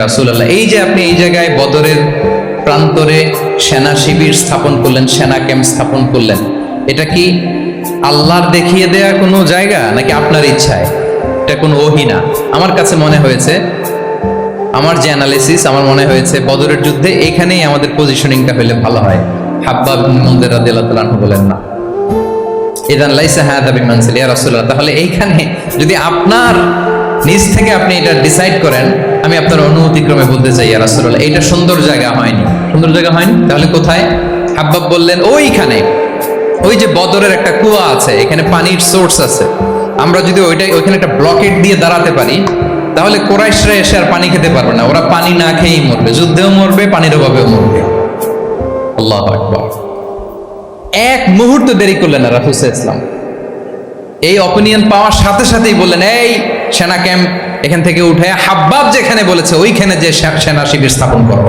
রাসূলুল্লাহ, এই যে আপনি এই জায়গায় বদরের প্রান্তরে সেনা শিবির স্থাপন করলেন, সেনা ক্যাম্প স্থাপন করলেন, এটা কি আল্লাহর দেখিয়ে দেয়া কোনো জায়গা নাকি আপনার ইচ্ছায়? এটা কোনো ওহী না। আমার কাছে মনে হয়েছে, আমার যে অ্যানালিসিস, আমার মনে হয়েছে বদরের যুদ্ধে এখানেই আমাদের পজিশনিংটা হলে ভালো হয়। হাব্বাব ইবনে মুনযির রাদিয়াল্লাহু তাআলা আনহু বলেন না, ইদান লাইসা হাযা বিমানসিল ইয়া রাসূলুল্লাহ, তাহলে এইখানে যদি আপনার নিজ থেকে আপনি এটা ডিসাইড করেন, আমি আপনার অনুমতিক্রমে বলতে চাই ইয়া রাসূলুল্লাহ, এটা সুন্দর জায়গা হয়নি, সুন্দর জায়গা হয়নি, তাহলে কোথায়? হাব্বাব বললেন ওইখানে, ওই যে বদরের একটা কুয়া আছে, এখানে পানির সোর্স আছে, আমরা যদি ওইখানে একটা ব্লকেট দিয়ে দাঁড়াতে পারি, তাহলে কুরাইশরা এসে আর পানি খেতে পারবে না, ওরা পানি না খেয়েই মরবে, যুদ্ধেও মরবে, পানির অভাবেও মরবে। আল্লাহু আকবার। এক মুহূর্ত দেরি করলেন না রাসূল সাল্লাল্লাহু আলাইহি ওয়াসাল্লাম, এই অপিনিয়ন পাওয়ার সাথে সাথেই বললেন, এই সেনা ক্যাম্প এখান থেকে উঠে হাব্বাব যেখানে বলেছে ওইখানে যে সেনা শিবির স্থাপন করো।